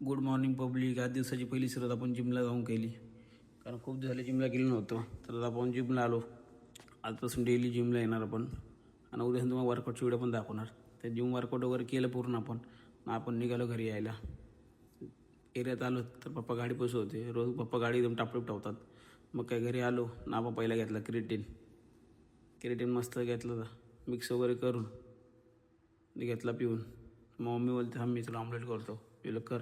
Good morning public. आज दिवसाची पहिली सुरुवात आपण जिमला जाऊन केली, कारण खूप दिवस झाले जिमला गेलो नव्हतो. तर आपण जिमला आलो. आजपासून डेली जिमला येणार आपण, आणि उद्या तुम्हाला वर्कआउटची व्हिडिओ पण दाखवणार. तर जिम वर्कआउट वगैरे केलं पूर्ण आपण निघालो घरी यायला. एरियात आलो तर पप्पा गाडी बसव होते. रोज पप्पा गाडी एकदम टापटीप ठेवतात. मग काय घरी आलो ना, आपण पहिला घेतला क्रिएटिन मस्त घेतलं होतं, मिक्स वगैरे करून घेतला पिऊन. मग मम्मी बोलते हा मी तुला ऑमलेट करतो. गेलो कर.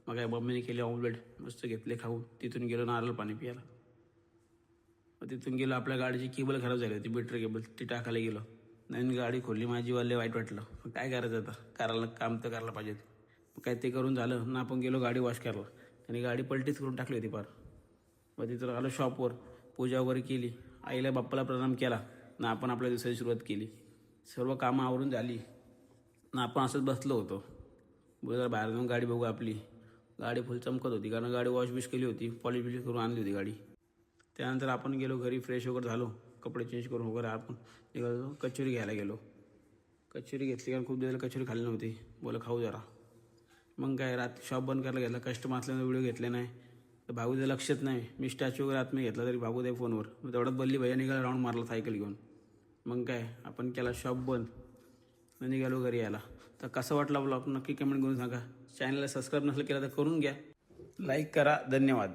मग काय मम्मीने केले ऑमलेट, मस्त घेतले खाऊन. तिथून गेलो नारळ पाणी प्यायला. मग तिथून गेलो, आपल्या गाडीची केबल खराब झाली होती, बॅटरी केबल, ती टाकायला गेलो. नवीन गाडी खोलली माझी, वाले वाईट वाटलं. मग काय करायचं आता, करायला काम तर करायला पाहिजे. मग काय ते करून झालं ना, आपण गेलो गाडी वॉश करायला. आणि गाडी पलटीच करून टाकली होती पार. मग तिथं आलो शॉपवर, पूजा वगैरे केली, आईला बाप्पाला प्रणाम केला ना, आपण आपल्या दिवसाची सुरुवात केली. सर्व कामं आवरून झाली ना, आपण असंच बसलो होतो. जरा बाहेर जाऊन गाडी बघू. आपली गाडी फुल चमकत होती, कारण गाडी वॉश बिश केली होती, पॉलिश बिलिश करून आणली होती गाडी. त्यानंतर आपण गेलो घरी, फ्रेश वगैरे झालो, कपडे चेंज करून वगैरे आपण निघालो. कचोरी घ्यायला गेलो. कचोरी घेतली, कारण खूप दिवसाला कचोरी खाल्ली नव्हती. बोला खाऊ जरा. मग काय रात्री शॉप बंद करायला घेतला. कस्टमर असल्यानं व्हिडिओ घेतले नाही, तर भाऊचं लक्षात नाही. मी स्टॅच्यू वगैरे आतमध्ये घेतला, तरी भाऊ दे फोनवर. मग तेवढ्यात बल्ली भैया निघाला, राऊंड मारला सायकल घेऊन. मग काय आपण केला शॉप बंद, निघालो घरी यायला. तर कसं वाटलं ब्लॉग नक्की कमेंट करून सांगा. चॅनलला सबस्क्राईब नसेल केलं तर करून घ्या. लाईक करा. धन्यवाद.